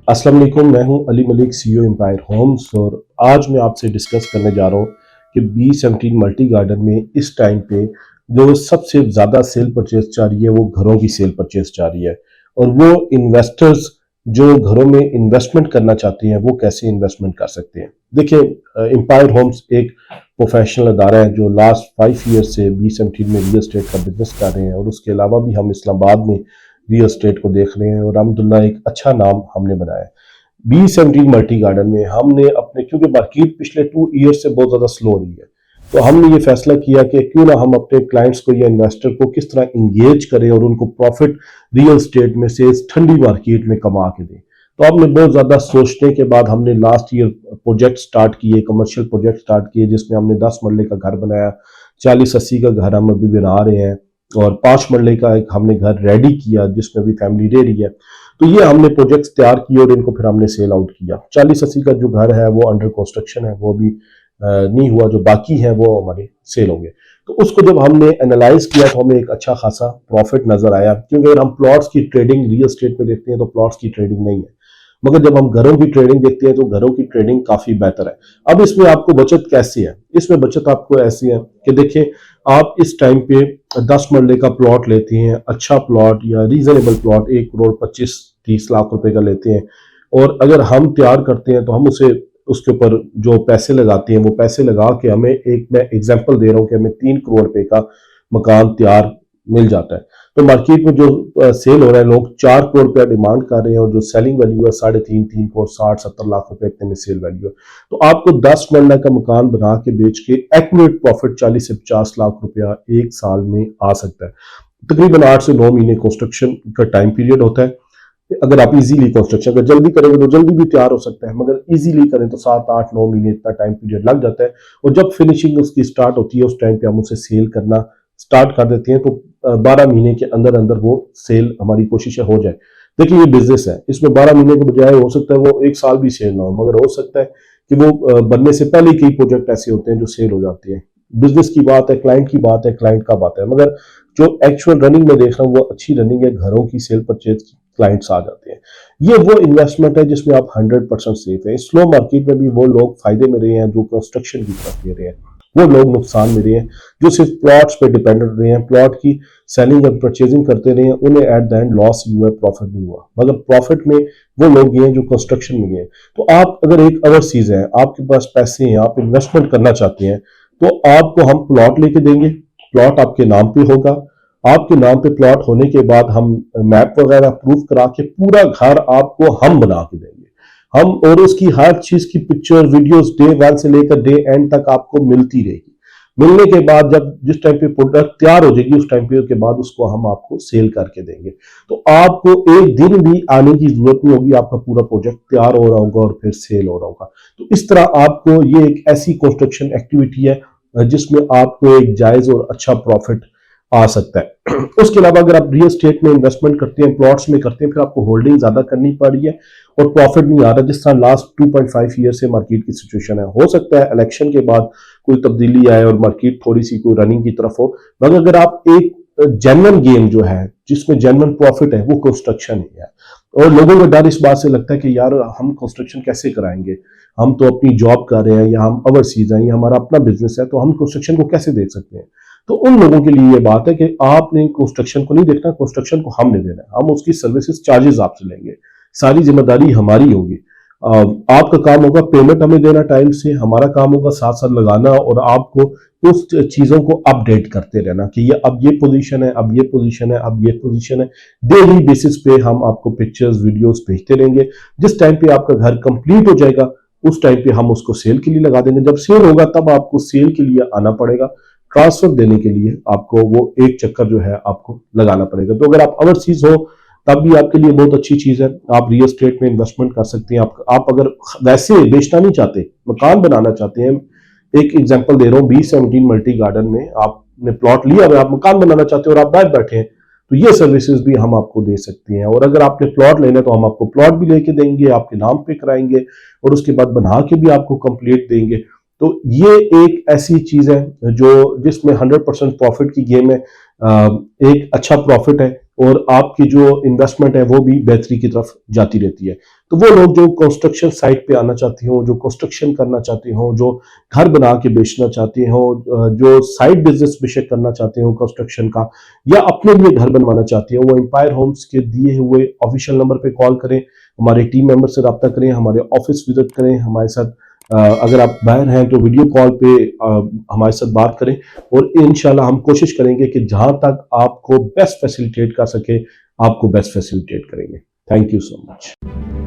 अस्सलाम वालेकुम, मैं हूं Ali Malik, CEO empire homes. और आज मैं आपसे डिस्कस करने जा रहा हूं कि B17 मल्टी गार्डन में इस टाइम पे जो सबसे ज़्यादा सेल परचेज जा रही है वो घरों की सेल परचेज जा रही है। और वो इन्वेस्टर्स जो घरों में इन्वेस्टमेंट करना चाहते हैं वो कैसे इन्वेस्टमेंट कर सकते हैं। देखिए, एम्पायर होम्स एक प्रोफेशनल अदारा है जो लास्ट 5 ईयर से B17 में रियल एस्टेट का बिजनेस कर रहे हैं, और उसके अलावा भी हम इस्लामाबाद में रियल एस्टेट को देख रहे हैं और अल्हम्दुलिल्लाह एक अच्छा नाम हमने बनाया है। B17 मल्टी गार्डन में हमने अपने, क्योंकि मार्केट पिछले 2 ईयर से बहुत ज़्यादा स्लो हो रही है, तो हमने ये फैसला किया कि क्यों ना हम अपने क्लाइंट्स को या इन्वेस्टर को किस तरह इंगेज करें और उनको प्रॉफिट रियल एस्टेट में से इस ठंडी मार्केट में कमा के दें। तो हमने बहुत ज़्यादा सोचने के बाद हमने लास्ट ईयर प्रोजेक्ट स्टार्ट किए, कमर्शियल प्रोजेक्ट स्टार्ट किए, जिसमें हमने 10 मरले का घर बनाया, 40-80 का घर हम अभी बना रहे हैं, और 5 मरले का एक हमने घर रेडी किया जिसमें अभी फैमिली रह रही है। तो ये हमने प्रोजेक्ट्स तैयार किए और इनको फिर हमने सेल आउट किया। 40-80 का जो घर है वो अंडर कंस्ट्रक्शन है, वो भी नहीं हुआ, जो बाकी है वो हमारे सेल होंगे। तो उसको जब हमने एनालाइज किया तो हमें एक अच्छा खासा प्रॉफिट नजर आया, क्योंकि अगर हम प्लॉट्स की ट्रेडिंग रियल एस्टेट में देखते हैं तो प्लॉट्स की ट्रेडिंग नहीं है, मगर जब हम घरों की ट्रेडिंग देखते हैं तो घरों की ट्रेडिंग काफी बेहतर है। अब इसमें आपको बचत कैसे है? इसमें बचत आपको ऐसी है कि देखिए, आप इस टाइम पे 10 मरले का प्लॉट लेते हैं, अच्छा प्लॉट या रीजनेबल प्लॉट 1 करोड़ 25-30 लाख रुपए का लेते हैं, और अगर हम तैयार करते हैं तो हम उसे उसके ऊपर जो पैसे लगाते हैं वो पैसे लगा के हमें, एक मैं एग्जांपल दे रहा हूँ कि हमें 3 करोड़ रुपए का मकान तैयार मिल जाता है। तो मार्केट में जो सेल हो रहा है, लोग 4 करोड़ रुपया डिमांड कर रहे हैं, और जो सेलिंग वैल्यू है 3.5-3 करोड़ 60-70 लाख रुपए इतने में सेल वैल्यू है। तो आपको 10 मरला का मकान बना के बेच के एक्यूरेट प्रॉफिट 40 से 50 लाख रुपया एक साल में आ सकता है। तकरीबन 8 से 9 महीने कंस्ट्रक्शन का टाइम पीरियड होता है। अगर आप इजीली कंस्ट्रक्शन अगर जल्दी करेंगे तो जल्दी भी तैयार हो सकता है, मगर इजीली करें तो 7-8-9 महीने इतना टाइम पीरियड लग जाता है। और जब फिनिशिंग उसकी स्टार्ट होती है उस टाइम पे हम उसे सेल करना स्टार्ट कर देते हैं, तो 12 महीने के अंदर अंदर वो सेल हमारी कोशिश हो जाए। देखिए, ये बिजनेस है, इसमें 12 महीने के बजाय हो सकता है वो एक साल भी सेल ना हो, मगर हो सकता है कि वो बनने से पहले कई प्रोजेक्ट ऐसे होते हैं जो सेल हो जाते हैं। बिजनेस की बात है, क्लाइंट की बात है, क्लाइंट का बात है, मगर जो एक्चुअल रनिंग में देख रहा हूँ वो अच्छी रनिंग है, घरों की सेल परचेज की क्लाइंट्स आ जाते हैं। ये वो इन्वेस्टमेंट है जिसमें आप 100% सेफ है। स्लो मार्केट में भी वो लोग फायदे में रहे हैं जो कंस्ट्रक्शन की तरफ ले रहे हैं, वो लोग नुकसान में रहे हैं जो सिर्फ प्लॉट्स पे डिपेंडेंट रहे हैं, प्लॉट की सेलिंग और परचेजिंग करते रहे हैं, उन्हें एट द एंड लॉस ही हुआ, प्रॉफिट नहीं हुआ। मगर प्रॉफिट में वो लोग गए हैं जो कंस्ट्रक्शन में गए। तो आप अगर एक ओवरसीज है, आपके पास पैसे हैं, आप इन्वेस्टमेंट करना चाहते हैं, तो आपको हम प्लॉट लेके देंगे, प्लॉट आपके नाम पे होगा। आपके नाम पे प्लॉट होने के बाद हम मैप वगैरह प्रूफ करा के पूरा घर आपको हम बना के देंगे। हम और उसकी हर चीज की पिक्चर वीडियोस डे 1 से लेकर डे एंड तक आपको मिलती रहेगी। मिलने के बाद जब जिस टाइम पे प्रोडक्ट तैयार हो जाएगी उस टाइम पे के बाद उसको हम आपको सेल करके देंगे। तो आपको एक दिन भी आने की जरूरत नहीं होगी, आपका पूरा प्रोजेक्ट तैयार हो रहा होगा और फिर सेल हो रहा होगा। तो इस तरह आपको ये एक ऐसी कंस्ट्रक्शन एक्टिविटी है जिसमें आपको एक जायज और अच्छा प्रॉफिट आ सकता है। उसके अलावा अगर आप रियल एस्टेट में इन्वेस्टमेंट करते हैं, प्लॉट्स में करते हैं, फिर आपको होल्डिंग ज्यादा करनी पड़ रही है और प्रॉफिट नहीं आ रहा, जिस तरह लास्ट 2.5 ईयर से मार्केट की सिचुएशन है। हो सकता है इलेक्शन के बाद कोई तब्दीली आए और मार्केट थोड़ी सी कोई रनिंग की तरफ हो, मगर अगर आप एक जेन्युइन गेम जो है जिसमें जेन्युइन प्रॉफिट है वो कंस्ट्रक्शन ही है। और लोगों को डर इस बात से लगता है कि यार हम कंस्ट्रक्शन कैसे कराएंगे, हम तो अपनी जॉब कर रहे हैं या हम ओवरसीज हैं या हमारा अपना बिजनेस है, तो हम कंस्ट्रक्शन को कैसे देख सकते हैं। तो उन लोगों के लिए ये बात है कि आपने कंस्ट्रक्शन को नहीं देखना, कंस्ट्रक्शन को हमने देना है, हम उसकी सर्विसेज चार्जेस आपसे लेंगे, सारी जिम्मेदारी हमारी होगी। आपका काम होगा पेमेंट हमें देना टाइम से, हमारा काम होगा साथ साथ लगाना और आपको उस चीजों को अपडेट करते रहना कि ये अब ये पोजीशन है, अब ये पोजीशन है, अब ये पोजीशन है। डेली बेसिस पे हम आपको पिक्चर्स वीडियोस भेजते रहेंगे। जिस टाइम पे आपका घर कंप्लीट हो जाएगा उस टाइम पे हम उसको सेल के लिए लगा देंगे। जब सेल होगा तब आपको सेल के लिए आना पड़ेगा, ट्रांसफर देने के लिए आपको वो एक चक्कर जो है आपको लगाना पड़ेगा। तो अगर आप ओवरसीज हो तब भी आपके लिए बहुत अच्छी चीज है, आप रियल एस्टेट में इन्वेस्टमेंट कर सकते हैं। आप अगर वैसे बेचना नहीं चाहते, मकान बनाना चाहते हैं, एक एग्जांपल दे रहा हूँ, B17 मल्टी गार्डन में आपने प्लॉट लिया हुआ, आप मकान बनाना चाहते हो और आप बाहर बैठे हैं, तो ये सर्विसेज भी हम आपको दे सकते हैं। और अगर आपने प्लॉट लेना है तो हम आपको प्लॉट भी लेके देंगे, आपके नाम पे कराएंगे और उसके बाद बना के भी आपको कंप्लीट देंगे। तो ये एक ऐसी चीज है जो जिसमें 100% प्रॉफिट की गेम है। एक अच्छा प्रॉफिट है और आपकी जो इन्वेस्टमेंट है वो भी बेहतरी की तरफ जाती रहती है। तो वो लोग जो कंस्ट्रक्शन साइट पे आना चाहते हो, जो कंस्ट्रक्शन करना चाहते हो, जो घर बना के बेचना चाहते हो, जो साइड बिजनेस बेशक करना चाहते हो कंस्ट्रक्शन का, या अपने लिए घर बनवाना चाहते हो, वो एम्पायर होम्स के दिए हुए ऑफिशियल नंबर पे कॉल करें, हमारे टीम मेंबर से रब्ता करें, हमारे ऑफिस विजिट करें, हमारे साथ अगर आप बाहर हैं तो वीडियो कॉल पे हमारे साथ बात करें, और इंशाल्लाह हम कोशिश करेंगे कि जहां तक आपको बेस्ट फैसिलिटेट कर सके आपको बेस्ट फैसिलिटेट करेंगे। Thank you so much.